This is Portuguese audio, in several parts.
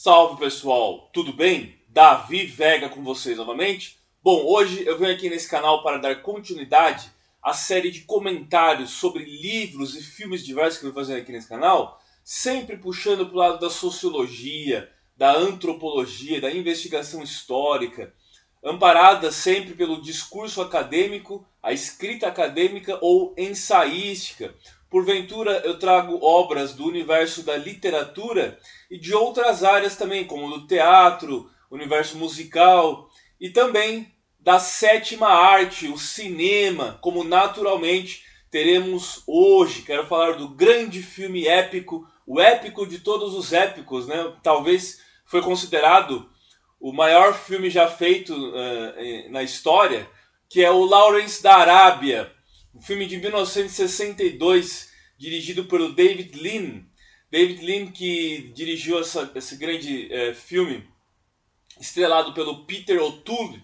Salve pessoal, tudo bem? Davi Vega com vocês novamente. Bom, hoje eu venho aqui nesse canal para dar continuidade à série de comentários sobre livros e filmes diversos que eu vou fazer aqui nesse canal, sempre puxando para o lado da sociologia, da antropologia, da investigação histórica, amparada sempre pelo discurso acadêmico, a escrita acadêmica ou ensaística. Porventura eu trago obras do universo da literatura e de outras áreas também, como do teatro, universo musical e também da sétima arte, o cinema, como naturalmente teremos hoje. Quero falar do grande filme épico, o épico de todos os épicos, né? Talvez foi considerado o maior filme já feito na história, que é o Lawrence da Arábia, um filme de 1962, dirigido pelo David Lean. David Lean que dirigiu esse grande filme, estrelado pelo Peter O'Toole.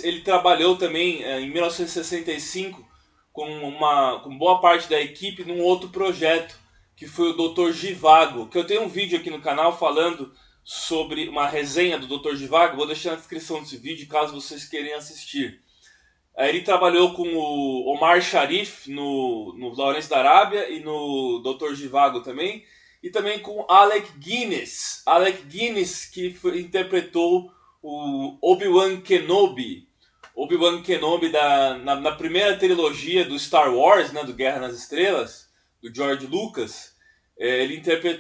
Ele trabalhou também em 1965 com boa parte da equipe num outro projeto, que foi o Dr. Zhivago, que eu tenho um vídeo aqui no canal falando sobre uma resenha do Dr. Zhivago, vou deixar na descrição desse vídeo caso vocês queiram assistir. Ele trabalhou com o Omar Sharif no Lawrence da Arábia e no Dr. Zhivago também, e também com Alec Guinness. Alec Guinness que interpretou o Obi-Wan Kenobi. Obi-Wan Kenobi na primeira trilogia do Star Wars, né, do Guerra nas Estrelas, do George Lucas.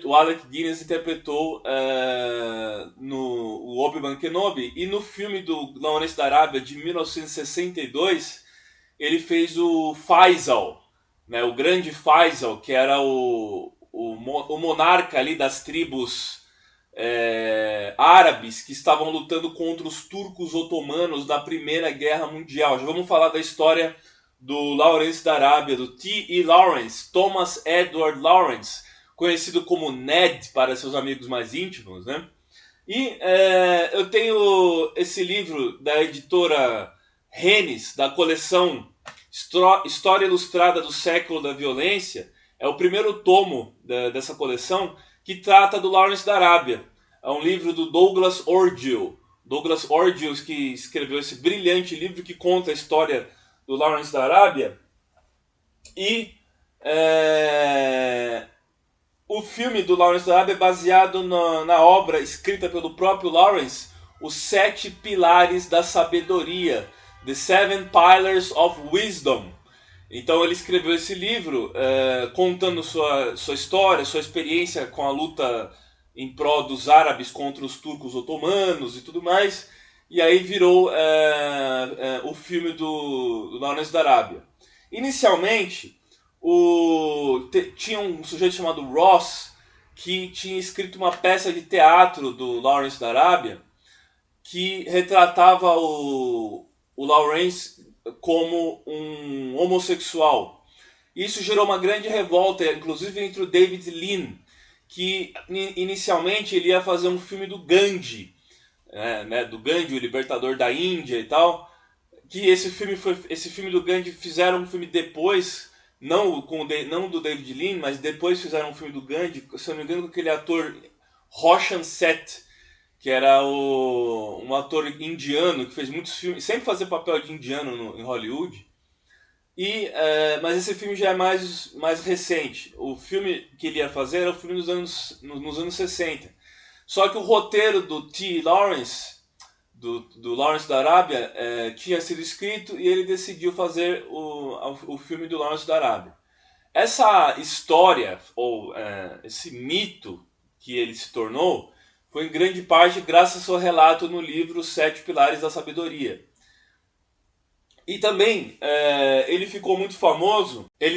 O Alec Guinness interpretou o Obi-Wan Kenobi, e no filme do Lawrence da Arábia de 1962 ele fez o Faisal, né, o grande Faisal, que era o monarca ali das tribos árabes que estavam lutando contra os turcos otomanos na Primeira Guerra Mundial. Já vamos falar da história do Lawrence da Arábia, do T.E. Lawrence, Thomas Edward Lawrence, conhecido como Ned para seus amigos mais íntimos, né? E eu tenho esse livro da editora Rennes, da coleção História Ilustrada do Século da Violência. É o primeiro tomo dessa coleção, que trata do Lawrence da Arábia. É um livro do Douglas Orgel. Douglas Orgel que escreveu esse brilhante livro que conta a história do Lawrence da Arábia. E o filme do Lawrence da Arábia é baseado na obra escrita pelo próprio Lawrence, Os Sete Pilares da Sabedoria, The Seven Pillars of Wisdom. Então ele escreveu esse livro contando sua história, sua experiência com a luta em prol dos árabes contra os turcos otomanos e tudo mais. E aí virou o filme do Lawrence da Arábia. Inicialmente, tinha um sujeito chamado Ross, que tinha escrito uma peça de teatro do Lawrence da Arábia, que retratava o Lawrence como um homossexual. Isso gerou uma grande revolta, inclusive entre o David Lean, que inicialmente ele ia fazer um filme do Gandhi, do Gandhi, o libertador da Índia e tal, que esse filme do Gandhi fizeram um filme depois, não do David Lean, mas depois fizeram um filme do Gandhi, se eu não me engano, com aquele ator Roshan Seth, que era um ator indiano que fez muitos filmes, sempre fazia papel de indiano em Hollywood. Mas esse filme já é mais recente. O filme que ele ia fazer era o filme nos anos 60. Só que o roteiro do T. Lawrence, do Lawrence da Arábia, tinha sido escrito e ele decidiu fazer o filme do Lawrence da Arábia. Essa história, ou esse mito que ele se tornou, foi em grande parte graças ao seu relato no livro Os Sete Pilares da Sabedoria. E também ele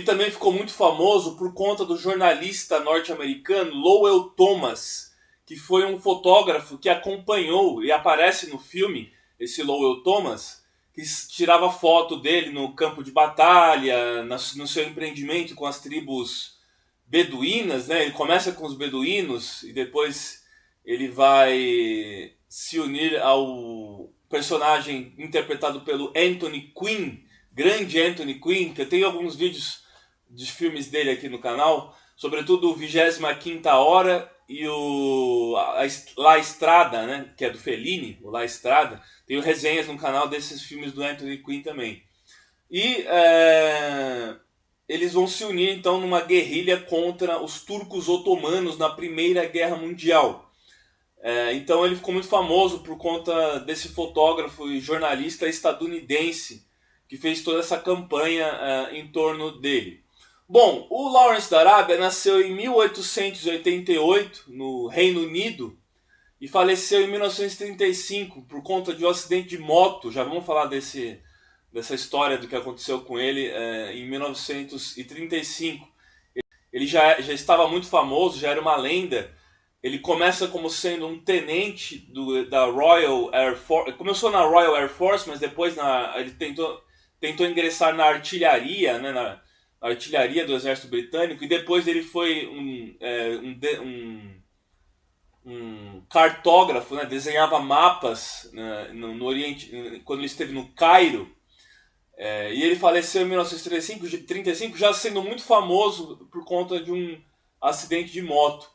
também ficou muito famoso por conta do jornalista norte-americano Lowell Thomas, que foi um fotógrafo que acompanhou e aparece no filme, esse Lowell Thomas, que tirava foto dele no campo de batalha, no seu empreendimento com as tribos beduínas, né? Ele começa com os beduínos e depois ele vai se unir ao personagem interpretado pelo Anthony Quinn, grande Anthony Quinn, que eu tenho alguns vídeos dos filmes dele aqui no canal, sobretudo o 25ª Hora e o La Estrada, né, que é do Fellini, o La Estrada. Tenho resenhas no canal desses filmes do Anthony Quinn também. E eles vão se unir então numa guerrilha contra os turcos otomanos na Primeira Guerra Mundial. Então ele ficou muito famoso por conta desse fotógrafo e jornalista estadunidense que fez toda essa campanha em torno dele. Bom, o Lawrence da Arábia nasceu em 1888 no Reino Unido e faleceu em 1935 por conta de um acidente de moto. Já vamos falar dessa história do que aconteceu com ele em 1935. Ele já estava muito famoso, já era uma lenda. Ele começa como sendo um tenente da Royal Air Force. Começou na Royal Air Force, mas depois ele tentou ingressar na artilharia, né, na artilharia do exército britânico, e depois ele foi um cartógrafo, né, desenhava mapas, né, no Oriente, quando ele esteve no Cairo. E ele faleceu em 1935, já sendo muito famoso por conta de um acidente de moto.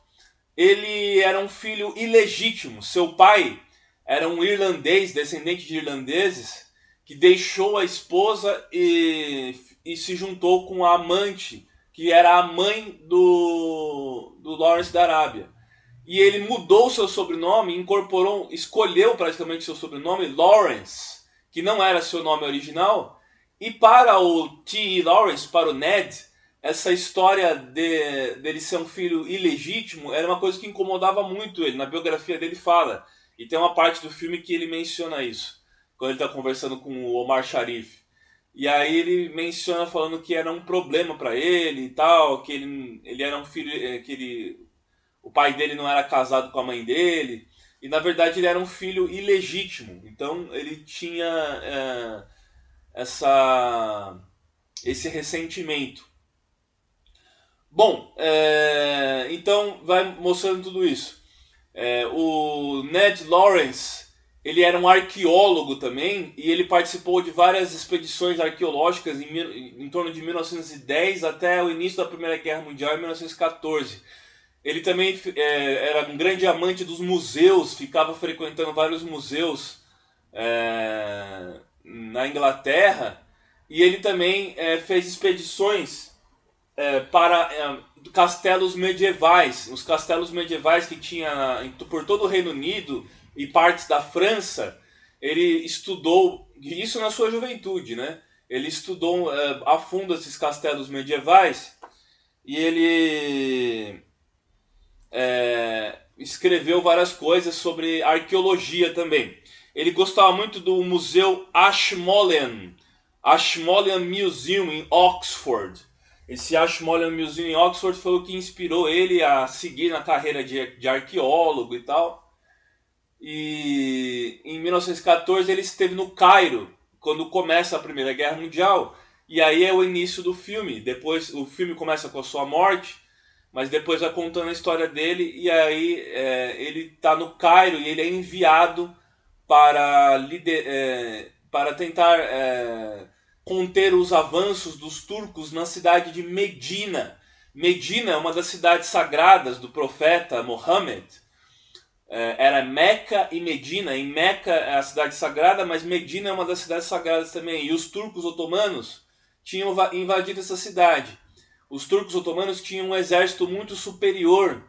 Ele era um filho ilegítimo. Seu pai era um irlandês, descendente de irlandeses, que deixou a esposa e se juntou com a amante, que era a mãe do Lawrence da Arábia. E ele mudou seu sobrenome, escolheu praticamente seu sobrenome, Lawrence, que não era seu nome original. E para o T.E. Lawrence, para o Ned, essa história dele ser um filho ilegítimo era uma coisa que incomodava muito ele. Na biografia dele fala. E tem uma parte do filme que ele menciona isso, quando ele está conversando com o Omar Sharif. E aí ele menciona falando que era um problema para ele e tal, que ele era um filho, o pai dele não era casado com a mãe dele, e na verdade ele era um filho ilegítimo. Então ele tinha esse ressentimento. Bom, então vai mostrando tudo isso. O Ned Lawrence, ele era um arqueólogo também, e ele participou de várias expedições arqueológicas em torno de 1910 até o início da Primeira Guerra Mundial, em 1914. Ele também era um grande amante dos museus, ficava frequentando vários museus na Inglaterra, e ele também fez expedições para castelos medievais. Os castelos medievais que tinha por todo o Reino Unido e partes da França. Ele estudou isso na sua juventude, né? Ele estudou a fundo esses castelos medievais e ele escreveu várias coisas sobre arqueologia também. Ele gostava muito do Museu Ashmolean Museum em Oxford. Esse Ashmolean Museum em Oxford foi o que inspirou ele a seguir na carreira de arqueólogo e tal. E em 1914 ele esteve no Cairo, quando começa a Primeira Guerra Mundial. E aí é o início do filme. Depois o filme começa com a sua morte, mas depois vai contando a história dele. E aí ele está no Cairo e ele é enviado para tentar conter os avanços dos turcos na cidade de Medina. Medina é uma das cidades sagradas do profeta Mohammed. Era Meca e Medina. Em Meca é a cidade sagrada, mas Medina é uma das cidades sagradas também. E os turcos otomanos tinham invadido essa cidade. Os turcos otomanos tinham um exército muito superior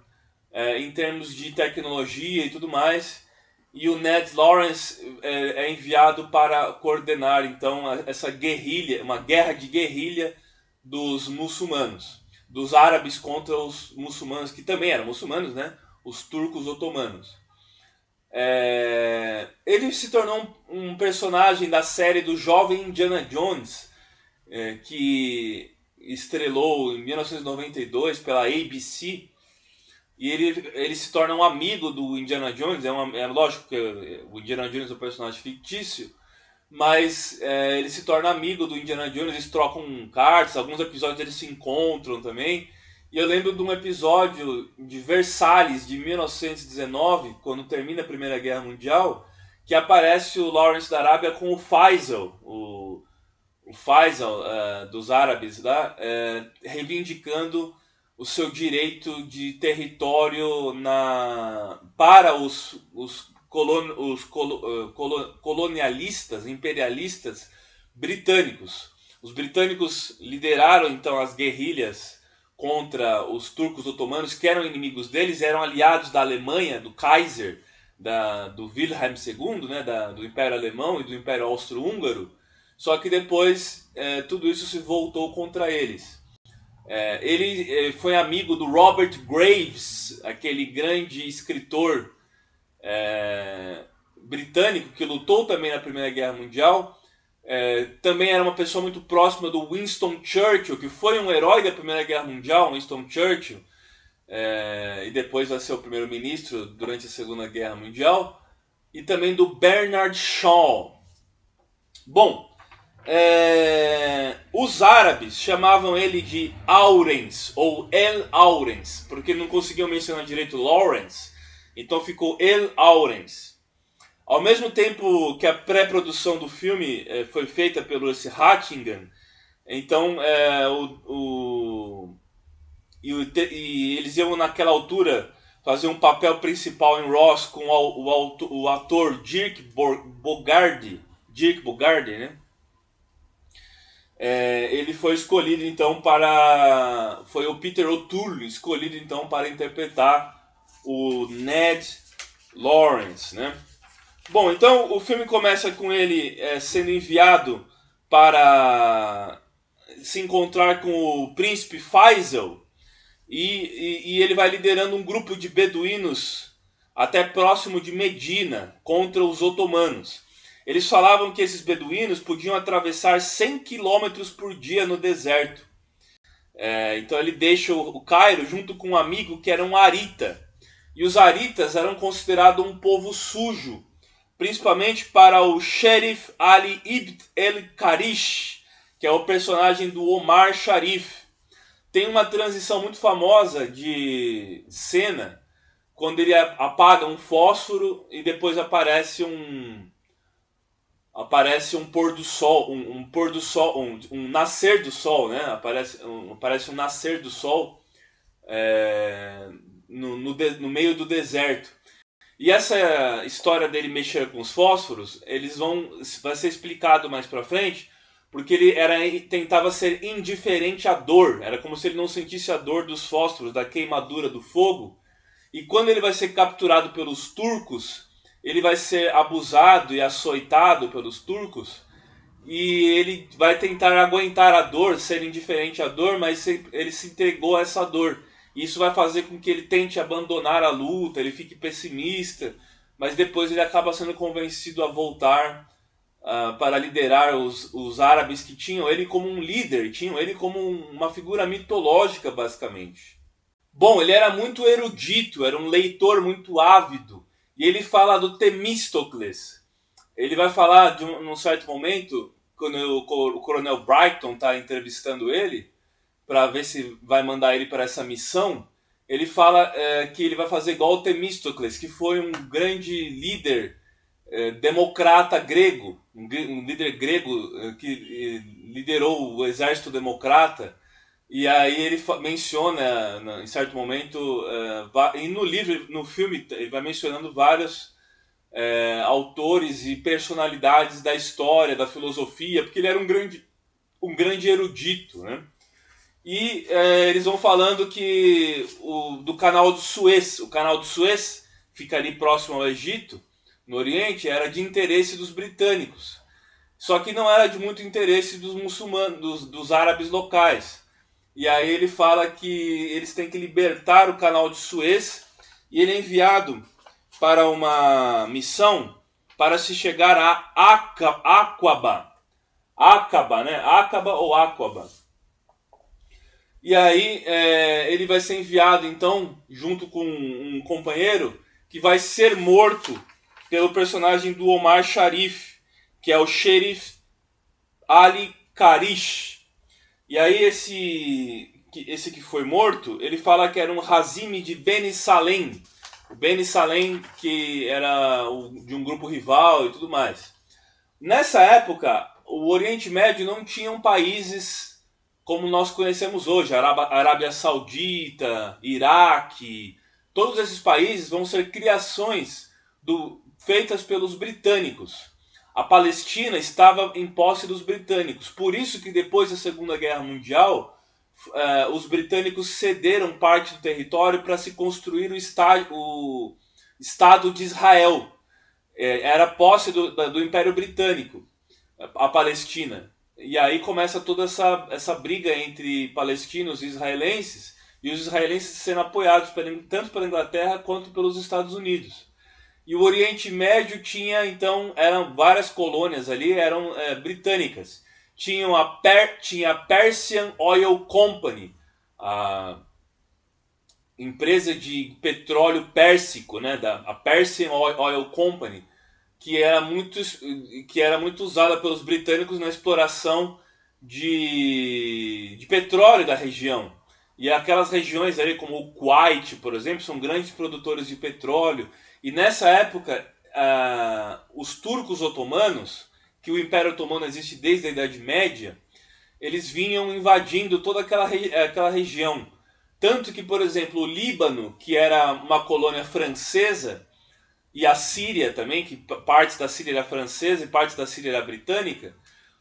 em termos de tecnologia e tudo mais. E o Ned Lawrence é enviado para coordenar então essa guerrilha, uma guerra de guerrilha dos muçulmanos, dos árabes contra os muçulmanos, que também eram muçulmanos, né? Os turcos otomanos. Ele se tornou um personagem da série do jovem Indiana Jones, que estrelou em 1992 pela ABC. E ele se torna um amigo do Indiana Jones. É lógico que o Indiana Jones é um personagem fictício, mas ele se torna amigo do Indiana Jones. Eles trocam cartas, alguns episódios eles se encontram também. E eu lembro de um episódio de Versalhes, de 1919, quando termina a Primeira Guerra Mundial, que aparece o Lawrence da Arábia com o Faisal, o o Faisal dos árabes lá, reivindicando o seu direito de território para os colonialistas, imperialistas britânicos. Os britânicos lideraram então as guerrilhas contra os turcos otomanos, que eram inimigos deles, eram aliados da Alemanha, do Kaiser, do Wilhelm II, né, do Império Alemão e do Império Austro-Húngaro. Só que depois tudo isso se voltou contra eles. Ele foi amigo do Robert Graves, aquele grande escritor britânico que lutou também na Primeira Guerra Mundial. Também era uma pessoa muito próxima do Winston Churchill, que foi um herói da Primeira Guerra Mundial, Winston Churchill, e depois vai ser o primeiro-ministro durante a Segunda Guerra Mundial, e também do Bernard Shaw. Bom, os árabes chamavam ele de Aurens, ou El Aurens, porque não conseguiam mencionar direito Lawrence, então ficou El Aurens. Ao mesmo tempo que a pré-produção do filme foi feita pelo esse Hattingen, então eles iam naquela altura fazer um papel principal em Ross com o ator Dirk Bogarde, né? Ele foi escolhido então foi o Peter O'Toole escolhido então para interpretar o Ned Lawrence, né? Bom, então o filme começa com ele sendo enviado para se encontrar com o príncipe Faisal, e ele vai liderando um grupo de beduínos até próximo de Medina contra os otomanos. Eles falavam que esses beduínos podiam atravessar 100 km por dia no deserto. Então ele deixa o Cairo junto com um amigo que era um arita. E os aritas eram considerados um povo sujo, principalmente para o Sheriff Ali Ibn el-Karish, que é o personagem do Omar Sharif. Tem uma transição muito famosa de cena, quando ele apaga um fósforo e depois aparece um pôr do sol, um nascer do sol, né? Aparece um nascer do sol no meio do deserto. E essa história dele mexer com os fósforos, vai ser explicado mais pra frente, porque ele tentava ser indiferente à dor. Era como se ele não sentisse a dor dos fósforos, da queimadura do fogo. E quando ele vai ser capturado pelos turcos, ele vai ser abusado e açoitado pelos turcos, e ele vai tentar aguentar a dor, ser indiferente à dor, mas ele se entregou a essa dor. Isso vai fazer com que ele tente abandonar a luta, ele fique pessimista, mas depois ele acaba sendo convencido a voltar para liderar os árabes, que tinham ele como um líder, tinham ele como uma figura mitológica, basicamente. Bom, ele era muito erudito, era um leitor muito ávido, e ele fala do Temístocles. Ele vai falar, num certo momento, quando o Coronel Brighton está entrevistando ele, para ver se vai mandar ele para essa missão, ele fala que ele vai fazer igual o Temístocles, que foi um grande líder democrata grego, um líder grego que liderou o exército democrata. E aí ele menciona, em certo momento, e no filme, ele vai mencionando vários autores e personalidades da história, da filosofia, porque ele era um grande erudito, né? E eles vão falando que do canal do Suez, o canal do Suez fica ali próximo ao Egito, no Oriente, era de interesse dos britânicos. Só que não era de muito interesse dos muçulmanos, dos árabes locais. E aí ele fala que eles têm que libertar o canal de Suez, e ele é enviado para uma missão para se chegar a Aqaba. Aqaba, né? Aqaba ou Aqaba. E aí ele vai ser enviado, então, junto com um companheiro, que vai ser morto pelo personagem do Omar Sharif, que é o Sheriff Ali Karish. E aí esse que foi morto, ele fala que era um Hazim de Beni Salem. O Beni Salem, que era de um grupo rival e tudo mais. Nessa época, o Oriente Médio não tinham países como nós conhecemos hoje, Arábia Saudita, Iraque. Todos esses países vão ser criações feitas pelos britânicos. A Palestina estava em posse dos britânicos. Por isso que depois da Segunda Guerra Mundial, os britânicos cederam parte do território para se construir o Estado de Israel. Era posse do Império Britânico, a Palestina. E aí começa toda essa briga entre palestinos e israelenses os israelenses sendo apoiados tanto pela Inglaterra quanto pelos Estados Unidos. E o Oriente Médio eram várias colônias ali, eram britânicas. Tinha a Persian Oil Company, a empresa de petróleo pérsico, né, a Persian Oil Company, que era muito usada pelos britânicos na exploração de petróleo da região. E aquelas regiões ali, como o Kuwait, por exemplo, são grandes produtores de petróleo. E nessa época, os turcos otomanos, que o Império Otomano existe desde a Idade Média, eles vinham invadindo toda aquela região. Tanto que, por exemplo, o Líbano, que era uma colônia francesa, e a Síria também, que parte da Síria era francesa e parte da Síria era britânica,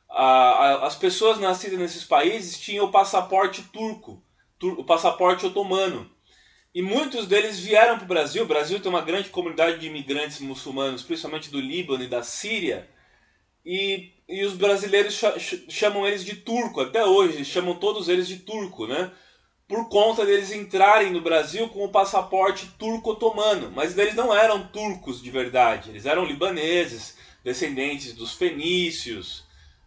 as pessoas nascidas nesses países tinham o passaporte turco, o passaporte otomano. E muitos deles vieram para o Brasil. O Brasil tem uma grande comunidade de imigrantes muçulmanos, principalmente do Líbano e da Síria. E os brasileiros chamam eles de turco, até hoje, chamam todos eles de turco, né? Por conta deles entrarem no Brasil com o passaporte turco-otomano. Mas eles não eram turcos de verdade, eles eram libaneses, descendentes dos fenícios,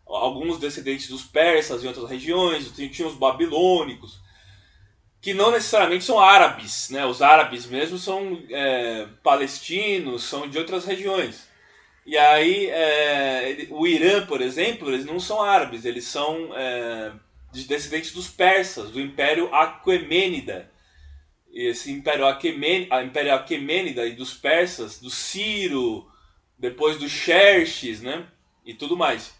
alguns descendentes dos persas em outras regiões, tinham os babilônicos, que não necessariamente são árabes, né? Os árabes mesmo são palestinos, são de outras regiões. E aí, o Irã, por exemplo, eles não são árabes, eles são descendentes dos persas, do Império Aquemênida. E esse Império Aquemênida e dos persas, do Ciro, depois do Xerxes, né? E tudo mais.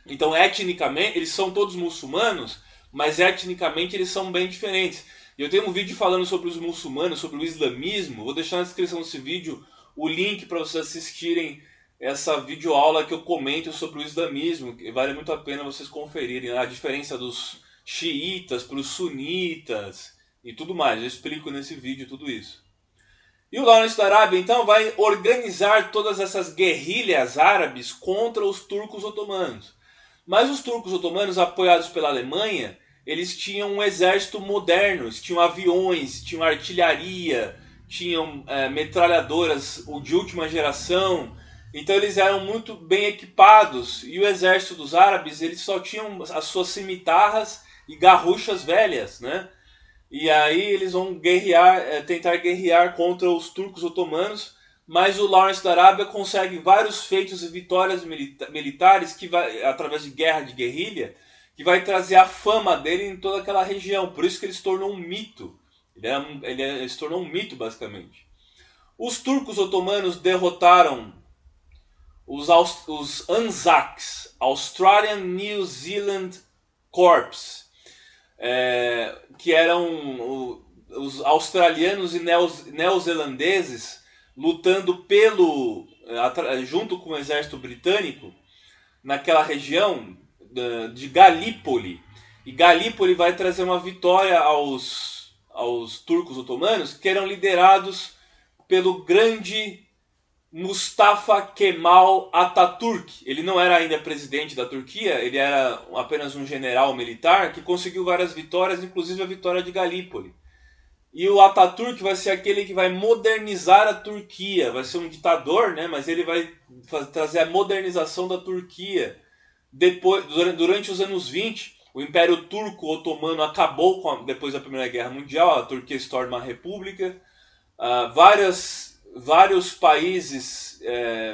Então, etnicamente, eles são todos muçulmanos, mas etnicamente eles são bem diferentes. E eu tenho um vídeo falando sobre os muçulmanos, sobre o islamismo. Vou deixar na descrição desse vídeo o link para vocês assistirem essa videoaula que eu comento sobre o islamismo, que vale muito a pena vocês conferirem a diferença dos xiitas para os sunitas e tudo mais. Eu explico nesse vídeo tudo isso. E o Lawrence da Arábia, então, vai organizar todas essas guerrilhas árabes contra os turcos otomanos. Mas os turcos otomanos, apoiados pela Alemanha, eles tinham um exército moderno, eles tinham aviões, tinham artilharia, tinham metralhadoras de última geração. Então eles eram muito bem equipados, e o exército dos árabes, eles só tinham as suas cimitarras e garruchas velhas, né? E aí eles vão tentar guerrear contra os turcos otomanos, mas o Lawrence da Arábia consegue vários feitos e vitórias militares que através de guerra de guerrilha, que vai trazer a fama dele em toda aquela região. Por isso que ele se tornou um mito. Ele se tornou um mito, basicamente. Os turcos otomanos derrotaram os Anzacs, Australian New Zealand Corps, que eram os australianos e neozelandeses lutando junto com o exército britânico naquela região de Galípoli. E Galípoli vai trazer uma vitória aos turcos otomanos, que eram liderados pelo grande Mustafa Kemal Atatürk. Ele não era ainda presidente da Turquia, ele era apenas um general militar que conseguiu várias vitórias, inclusive a vitória de Galípoli. E o Atatürk vai ser aquele que vai modernizar a Turquia, vai ser um ditador, né? Mas ele vai trazer a modernização da Turquia. Durante os anos 20, o Império Turco-Otomano acabou depois da Primeira Guerra Mundial, a Turquia se torna uma república. Vários países,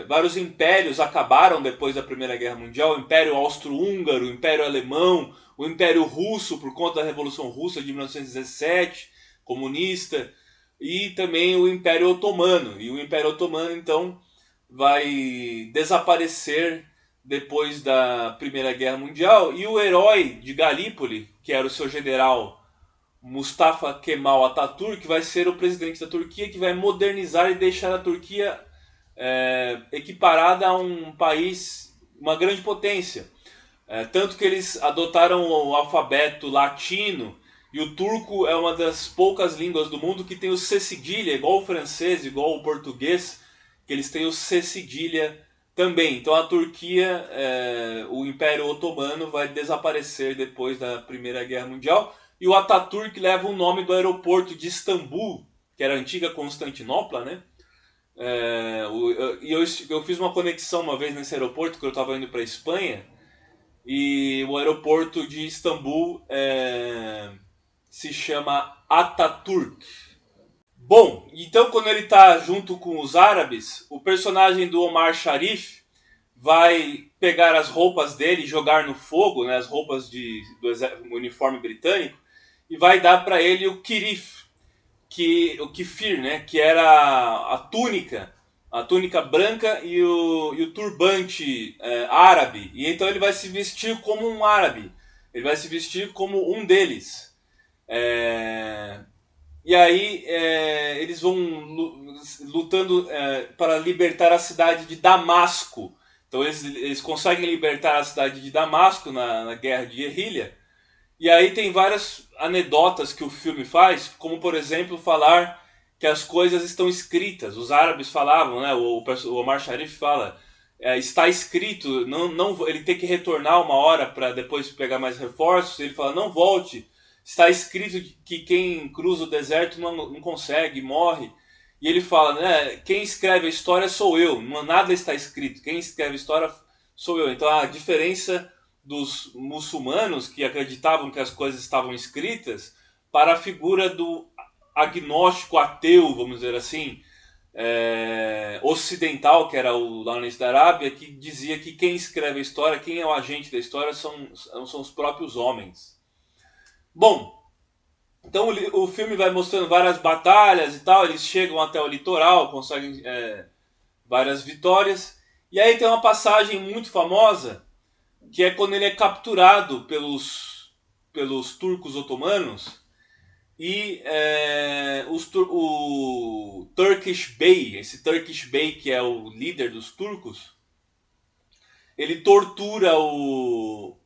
vários impérios acabaram depois da Primeira Guerra Mundial. O Império Austro-Húngaro, o Império Alemão, o Império Russo, por conta da Revolução Russa de 1917, comunista, e também o Império Otomano. E o Império Otomano, então, vai desaparecer depois da Primeira Guerra Mundial, e o herói de Galípoli, que era o seu general Mustafa Kemal Atatürk, vai ser o presidente da Turquia, que vai modernizar e deixar a Turquia equiparada a um país, uma grande potência. Tanto que eles adotaram o alfabeto latino, e o turco é uma das poucas línguas do mundo que tem o C cedilha, igual o francês, igual o português, que eles têm o C cedilha também. Então a Turquia, o Império Otomano, vai desaparecer depois da Primeira Guerra Mundial. E o Atatürk leva o nome do aeroporto de Istambul, que era a antiga Constantinopla, né? Eu fiz uma conexão uma vez nesse aeroporto, que eu estava indo para a Espanha, e o aeroporto de Istambul se chama Atatürk. Bom, então quando ele está junto com os árabes, o personagem do Omar Sharif vai pegar as roupas dele e jogar no fogo, né, as roupas do uniforme britânico, e vai dar para ele o kirif, o kefir, né, que era a túnica branca e o turbante árabe. E então ele vai se vestir como um árabe, ele vai se vestir como um deles. E aí eles vão lutando para libertar a cidade de Damasco. Então eles conseguem libertar a cidade de Damasco na guerra de guerrilha. E aí tem várias anedotas que o filme faz, como por exemplo falar que as coisas estão escritas. Os árabes falavam, né? O Omar Sharif fala, está escrito, não, ele tem que retornar uma hora para depois pegar mais reforços. Ele fala, não volte, está escrito que quem cruza o deserto não consegue, morre. E ele fala, né? Quem escreve a história sou eu, nada está escrito, quem escreve a história sou eu. Então a diferença dos muçulmanos que acreditavam que as coisas estavam escritas para a figura do agnóstico ateu, vamos dizer assim, ocidental, que era o Lawrence da Arábia, que dizia que quem escreve a história, quem é o agente da história são os próprios homens. Bom, então o filme vai mostrando várias batalhas e tal, eles chegam até o litoral, conseguem várias vitórias, e aí tem uma passagem muito famosa, que é quando ele é capturado pelos turcos otomanos, e o Turkish Bey, esse Turkish Bey que é o líder dos turcos, ele tortura o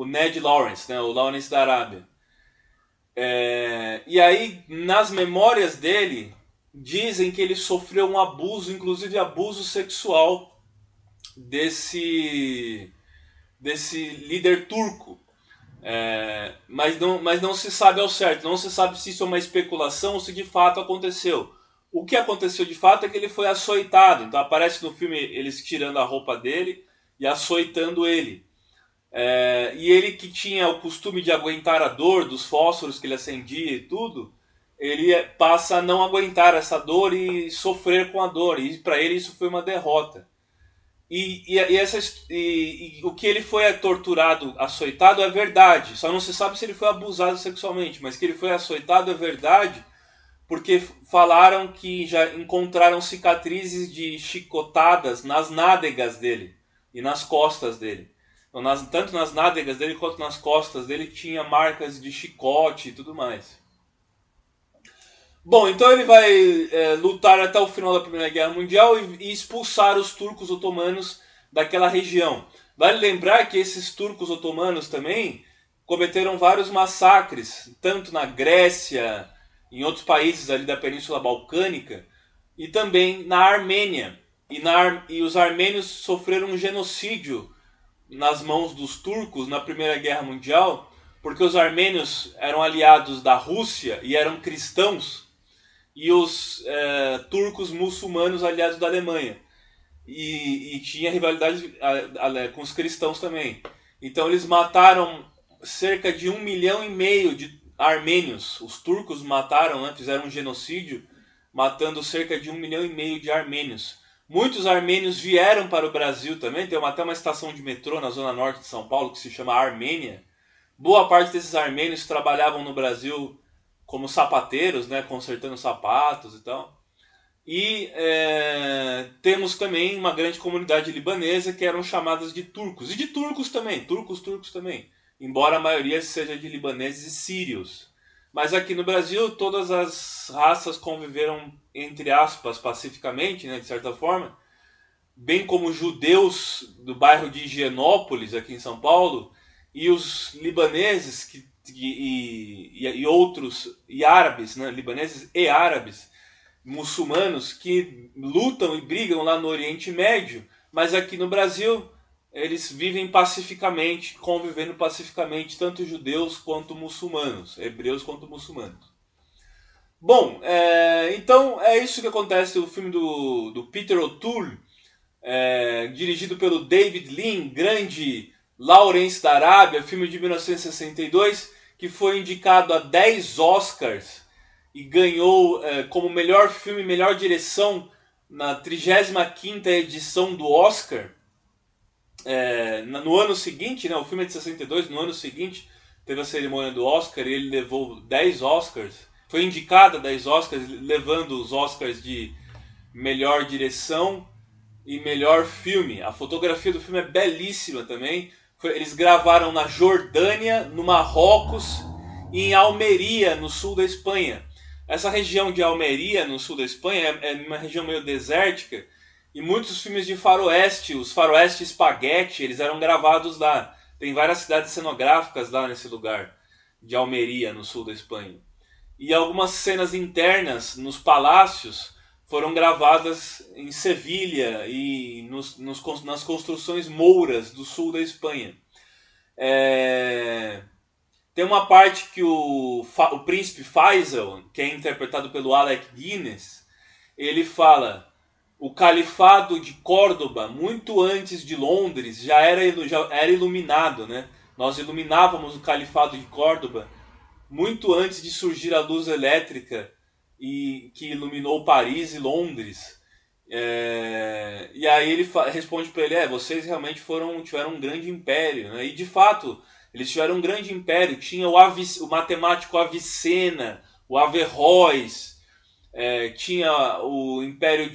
Ned Lawrence, né, o Lawrence da Arábia. E aí, nas memórias dele, dizem que ele sofreu um abuso, inclusive abuso sexual desse líder turco. Mas não se sabe ao certo, não se sabe se isso é uma especulação ou se de fato aconteceu. O que aconteceu de fato é que ele foi açoitado. Então aparece no filme eles tirando a roupa dele e açoitando ele. E ele, que tinha o costume de aguentar a dor dos fósforos que ele acendia e tudo, ele passa a não aguentar essa dor e sofrer com a dor. E para ele isso foi uma derrota. E o que ele foi torturado, açoitado, é verdade. Só não se sabe se ele foi abusado sexualmente, mas que ele foi açoitado é verdade, porque falaram que já encontraram cicatrizes de chicotadas nas nádegas dele e nas costas dele. Então, tanto nas nádegas dele quanto nas costas dele tinha marcas de chicote e tudo mais. Bom, então ele vai lutar até o final da Primeira Guerra Mundial e expulsar os turcos otomanos daquela região. Vale lembrar que esses turcos otomanos também cometeram vários massacres, tanto na Grécia, em outros países ali da Península Balcânica, e também na Armênia. E os armênios sofreram um genocídio nas mãos dos turcos na Primeira Guerra Mundial, porque os armênios eram aliados da Rússia e eram cristãos, e os turcos muçulmanos aliados da Alemanha. E tinha rivalidade com os cristãos também. Então eles mataram cerca de 1,5 milhão de armênios. Os turcos mataram, né, fizeram um genocídio, matando cerca de 1,5 milhão de armênios. Muitos armênios vieram para o Brasil também. Tem até uma estação de metrô na zona norte de São Paulo que se chama Armênia. Boa parte desses armênios trabalhavam no Brasil como sapateiros, né, consertando sapatos e tal. E temos também uma grande comunidade libanesa que eram chamadas de turcos. E de turcos também, turcos também. Embora a maioria seja de libaneses e sírios. Mas aqui no Brasil todas as raças conviveram, entre aspas, pacificamente, né, de certa forma. Bem como judeus do bairro de Higienópolis, aqui em São Paulo, e os libaneses e outros, e árabes, né, libaneses e árabes, muçulmanos que lutam e brigam lá no Oriente Médio, mas aqui no Brasil eles vivem pacificamente, convivendo pacificamente, tanto judeus quanto muçulmanos, hebreus quanto muçulmanos. Bom, então é isso que acontece no filme do Peter O'Toole, dirigido pelo David Lean, grande Lawrence da Arábia, filme de 1962, que foi indicado a 10 Oscars e ganhou como melhor filme e melhor direção na 35ª edição do Oscar. No ano seguinte, né, o filme é de 62, no ano seguinte teve a cerimônia do Oscar e ele levou 10 Oscars. Foi indicado a 10 Oscars, levando os Oscars de melhor direção e melhor filme. A fotografia do filme é belíssima também. Eles gravaram na Jordânia, no Marrocos e em Almeria, no sul da Espanha. Essa região de Almeria, no sul da Espanha, é uma região meio desértica. E muitos filmes de faroeste, os faroeste espaguete, eles eram gravados lá. Tem várias cidades cenográficas lá nesse lugar, de Almeria, no sul da Espanha. E algumas cenas internas nos palácios foram gravadas em Sevilha e nas construções mouras do sul da Espanha. Tem uma parte que o príncipe Faisal, que é interpretado pelo Alec Guinness, ele fala: o califado de Córdoba, muito antes de Londres, já era iluminado, né? Nós iluminávamos o califado de Córdoba muito antes de surgir a luz elétrica e que iluminou Paris e Londres. E aí ele responde para ele: vocês realmente tiveram um grande império, né? E de fato eles tiveram um grande império. Tinha o matemático Avicena, o Averroes, tinha o império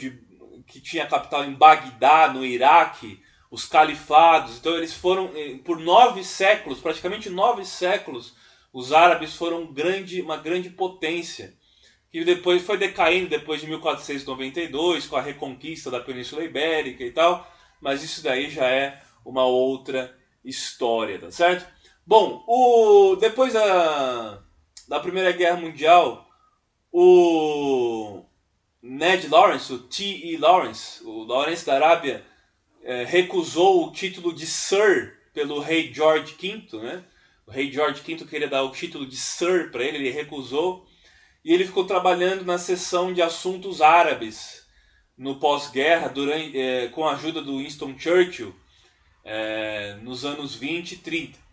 que tinha capital em Bagdá, no Iraque, os califados. Então eles foram, por 9 séculos, praticamente 9 séculos, os árabes foram uma grande potência, que depois foi decaindo depois de 1492, com a reconquista da Península Ibérica e tal, mas isso daí já é uma outra história, tá certo? Bom, depois da Primeira Guerra Mundial, o Ned Lawrence, o T.E. Lawrence, o Lawrence da Arábia, recusou o título de Sir pelo rei George V, né? O rei George V queria dar o título de Sir para ele recusou. E ele ficou trabalhando na seção de assuntos árabes no pós-guerra, com a ajuda do Winston Churchill, nos anos 20 e 30.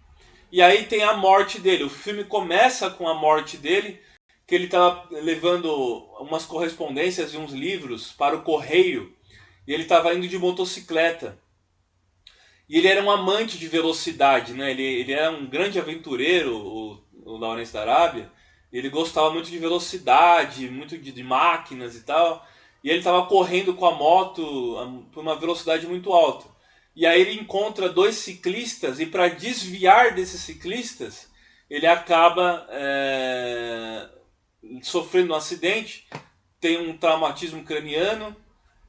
E aí tem a morte dele. O filme começa com a morte dele, que ele estava levando umas correspondências e uns livros para o correio, e ele estava indo de motocicleta. E ele era um amante de velocidade, né? Ele era um grande aventureiro, o Lawrence da Arábia. Ele gostava muito de velocidade, muito de máquinas e tal. E ele estava correndo com a moto por uma velocidade muito alta. E aí ele encontra 2 ciclistas e para desviar desses ciclistas, ele acaba sofrendo um acidente, tem um traumatismo craniano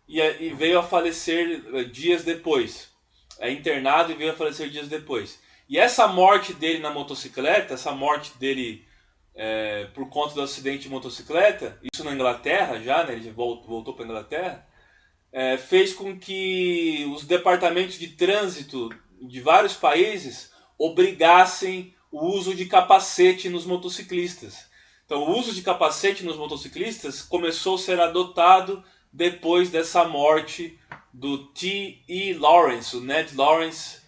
e veio a falecer dias depois. É internado e veio a falecer dias depois. E essa morte dele na motocicleta, essa morte dele por conta do acidente de motocicleta, isso na Inglaterra já, né, ele voltou para a Inglaterra, fez com que os departamentos de trânsito de vários países obrigassem o uso de capacete nos motociclistas. Então o uso de capacete nos motociclistas começou a ser adotado depois dessa morte do T.E. Lawrence, o Ned Lawrence,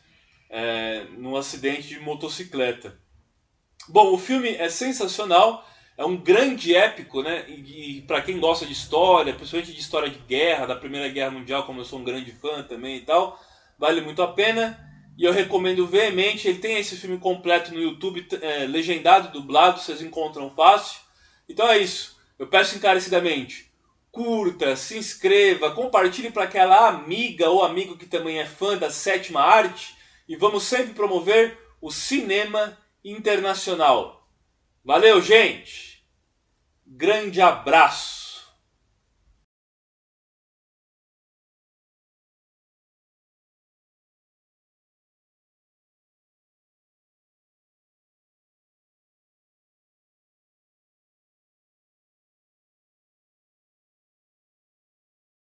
num acidente de motocicleta. Bom, o filme é sensacional, é um grande épico, né? E para quem gosta de história, principalmente de história de guerra, da Primeira Guerra Mundial, como eu sou um grande fã também e tal, vale muito a pena. E eu recomendo veemente. Ele tem esse filme completo no YouTube, legendado, dublado, vocês encontram fácil. Então é isso. Eu peço encarecidamente: curta, se inscreva, compartilhe para aquela amiga ou amigo que também é fã da sétima arte e vamos sempre promover o cinema internacional. Valeu, gente! Grande abraço!